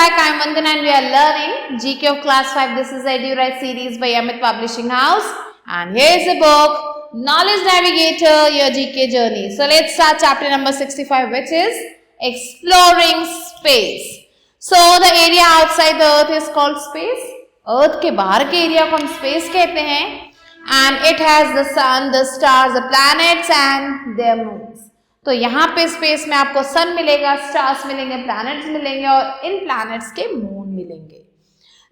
back. I'm Vandana and we are learning GK of Class 5. This is the EduRite series by Amit Publishing House. And here's the book, Knowledge Navigator, Your GK Journey. So let's start chapter number 65, which is Exploring Space. So the area outside the earth is called space. Earth के बाहर के area को हम space कहते हैं. And it has the sun, the stars, the planets and their moons. तो यहाँ पे स्पेस में आपको सन मिलेगा, स्टार्स मिलेंगे, प्लैनेट्स मिलेंगे और इन प्लैनेट्स के मून मिलेंगे.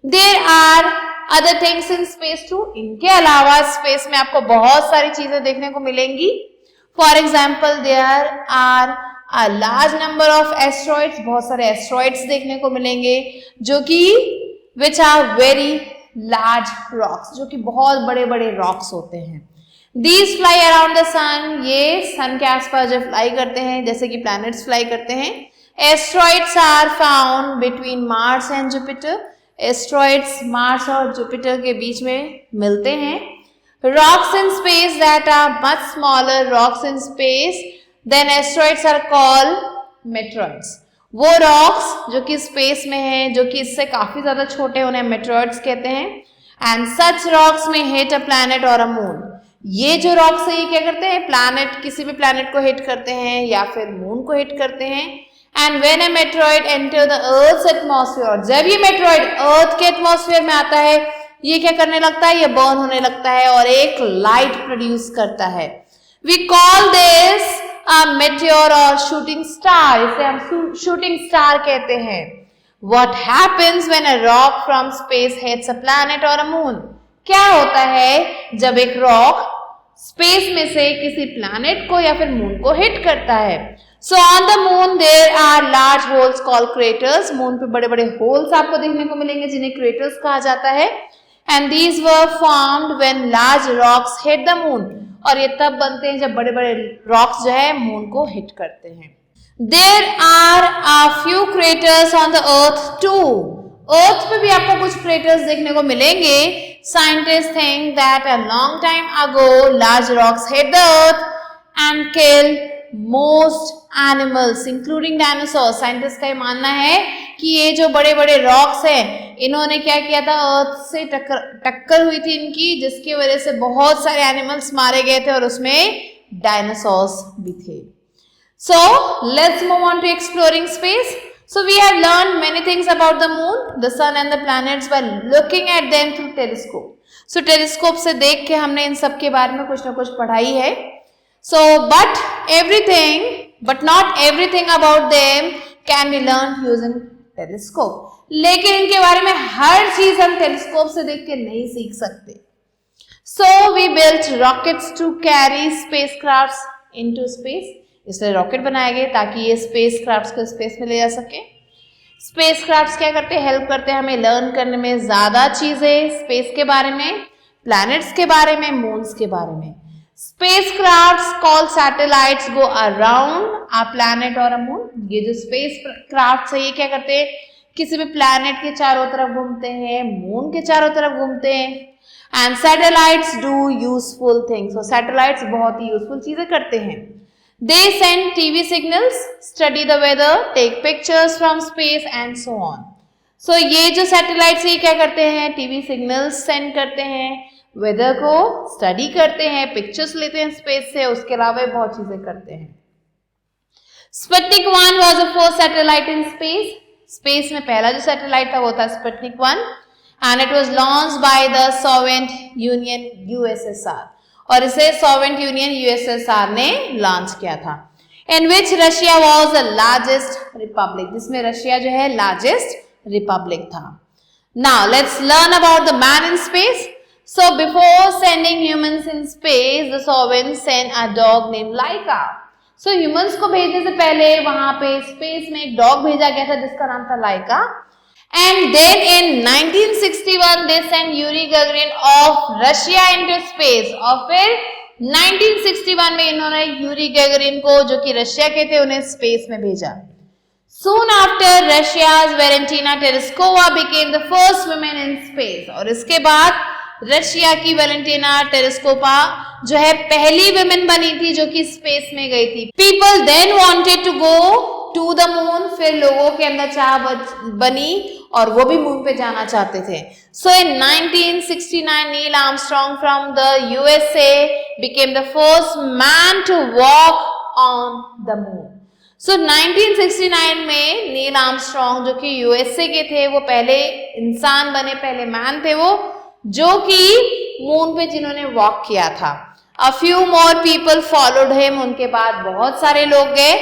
There are other things in space too. इनके अलावा स्पेस में आपको बहुत सारी चीजें देखने को मिलेंगी. For example there are a large number of asteroids. बहुत सारे एस्ट्रॉइड्स देखने को मिलेंगे जो कि which are very large rocks, जो कि बहुत बड़े बड़े रॉक्स होते हैं. These fly around the sun. ये सन के आसपास जो फ्लाई करते हैं, जैसे कि प्लैनेट्स फ्लाई करते हैं. Asteroids are found between Mars and Jupiter. Asteroids Mars और जुपिटर के बीच में मिलते हैं. Rocks in space that are much smaller rocks in space than asteroids are called meteoroids. वो रॉक्स जो कि स्पेस में हैं, जो कि इससे काफी ज्यादा छोटे हैं, उन्हें meteoroids कहते हैं. And such rocks may hit a planet or a moon. ये जो रॉक्स है ये क्या करते हैं, प्लैनेट, किसी भी प्लैनेट को हिट करते हैं या फिर मून को हिट करते हैं. And when a meteoroid enter the earth's atmosphere, जब ये मेट्रॉइड अर्थ के एटमॉस्फेयर में आता है, ये क्या करने लगता है, ये बर्न होने लगता है और एक लाइट प्रोड्यूस करता है. We call this a meteor or shooting star. इसे हम शूटिंग स्टार कहते हैं. What happens when a rock from space hits a planet or a moon. क्या होता है जब एक रॉक स्पेस में से किसी प्लैनेट को या फिर मून को हिट करता है. So on the moon there are large holes called craters. Moon पे बड़े बड़े होल्स आपको देखने को मिलेंगे जिन्हें क्रेटर्स कहा जाता है. And these were formed when large rocks hit the moon. और ये तब बनते हैं जब बड़े बड़े रॉक्स जो है मून को हिट करते हैं. There are a few craters on the earth too. Earth पे भी आपको कुछ क्रेटर्स देखने को मिलेंगे. Scientists think that a long time ago large rocks hit the earth and killed most animals including dinosaurs. Scientists का ये मानना है कि ये जो बड़े बड़े रॉक्स हैं, इन्होंने क्या किया था, अर्थ से टक्कर हुई थी इनकी, जिसकी वजह से बहुत सारे एनिमल्स मारे गए थे और उसमें डायनासोर्स भी थे. So let's move on to exploring space. So we have learned many things about the moon, the sun and the planets by looking at them through telescope. So telescope से देख के हमने इन सब के बारे में कुछ ना कुछ पढ़ाई है. So but not everything about them can be learned using telescope. लेकिन इनके बारे में हर चीज हम टेलीस्कोप से देख के नहीं सीख सकते. So we built rockets to carry spacecrafts into space. इसलिए रॉकेट बनाए गए ताकि ये स्पेस क्राफ्ट्स को स्पेस में ले जा सके. स्पेस क्राफ्ट्स क्या करते हैं, हेल्प करते हैं हमें लर्न करने में ज्यादा चीजें स्पेस के बारे में, प्लैनेट्स के बारे में, मून्स के बारे में. Space crafts called satellites go around a planet or a moon. ये जो स्पेस क्राफ्ट्स है ये क्या करते हैं, किसी भी प्लैनेट के चारों तरफ घूमते हैं, मून के चारों तरफ घूमते हैं. And satellites do useful things. और सैटेलाइट्स बहुत ही यूजफुल चीजें करते हैं. They send TV signals, study the weather, take pictures from space and so on. So ये जो सैटेलाइट्स ये क्या करते हैं, टीवी सिग्नल्स सेंड करते हैं, वेदर को स्टडी करते हैं, पिक्चर्स लेते हैं स्पेस से, उसके अलावा बहुत चीजें करते हैं. Sputnik 1 was the first satellite in space. Space में पहला जो सैटेलाइट था वो था Sputnik 1 and it was launched by the Soviet Union USSR. और इसे सोवियत यूनियन यूएसएसआर ने लॉन्च किया था. In which Russia was the largest republic. जिसमें रशिया जो है लार्जेस्ट रिपब्लिक था. Now let's learn about the man in space. So before sending humans in space the Soviets send a dog name Laika. So humans को भेजने से पहले वहां पे स्पेस में एक डॉग भेजा गया था जिसका नाम था लाइका. And then in 1961 they sent Yuri Gagarin of Russia into space. और फिर 1961 में इन्होंने यूरी गैगरिन को, जो कि रशिया के थे, उन्हें स्पेस में भेजा. Soon after Russia's Valentina Tereshkova became the first woman in space. और इसके बाद रशिया की वेलेंटिना टेरेस्कोपा जो है पहली वुमेन बनी थी जो कि स्पेस में गई थी. People then wanted to go to the moon, फिर लोगों के अंदर चाह बनी और वो भी मून पे जाना चाहते थे. So in 1969, Neil Armstrong from the USA became the first man to walk on the moon. So 1969 में नील आर्मस्ट्रॉन्ग जो कि यूएसए के थे, वो पहले इंसान बने, पहले मैन थे वो, जो कि मून पे जिन्होंने वॉक किया था. A few more people followed him. उनके बाद बहुत सारे लोग गए.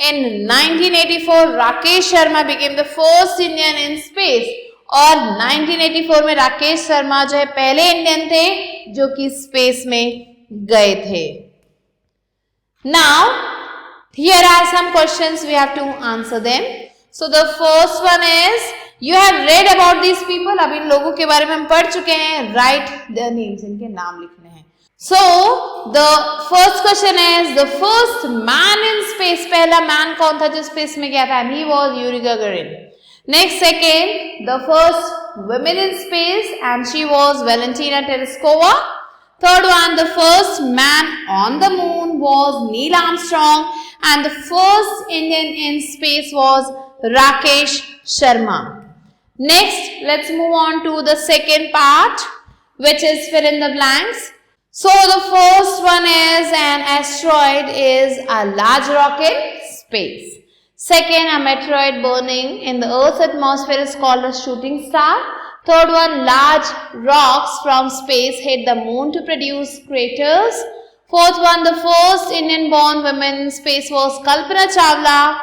In 1984, Rakesh Sharma became the first Indian in space. और 1984 में राकेश शर्मा जो है पहले इंडियन थे जो कि स्पेस में गए थे. Now, here are some questions we have to answer them. So the first one is, you have read about these people. अब इन लोगों के बारे में हम पढ़ चुके हैं. Write their names. इनके नाम लिखने हैं. So the first question is, the first man in space. पहला मैन कौन था जो स्पेस में गया था? And he was Yuri Gagarin. Next, second, the first woman in space, and she was Valentina Tereshkova. Third one, the first man on the moon was Neil Armstrong, and the first Indian in space was Rakesh Sharma. Next, let's move on to the second part, which is fill in the blanks. So the first one is, an asteroid is a large rock in space. Second, a meteoroid burning in the Earth's atmosphere is called a shooting star. Third one, large rocks from space hit the moon to produce craters. Fourth one, the first Indian born woman in space was Kalpana Chawla.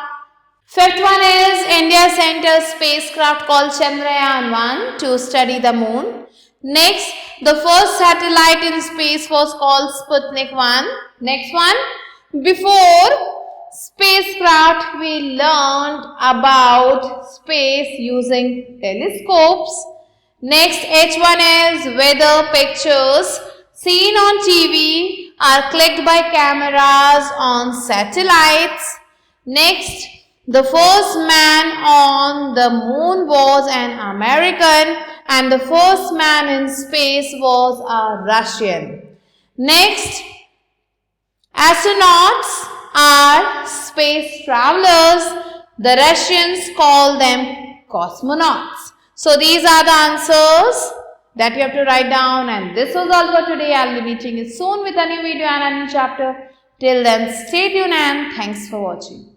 Fifth one is, India sent a spacecraft called Chandrayaan-1 to study the moon. Next, the first satellite in space was called Sputnik-1. Next one, before spacecraft we learned about space using telescopes. Next, H1 is, weather pictures seen on TV are clicked by cameras on satellites. Next, the first man on the moon was an American, and the first man in space was a Russian. Next, astronauts are space travelers. The Russians call them cosmonauts. So these are the answers that you have to write down, and this was all for today. I'll be meeting you soon with a new video and a new chapter. Till then, stay tuned and thanks for watching.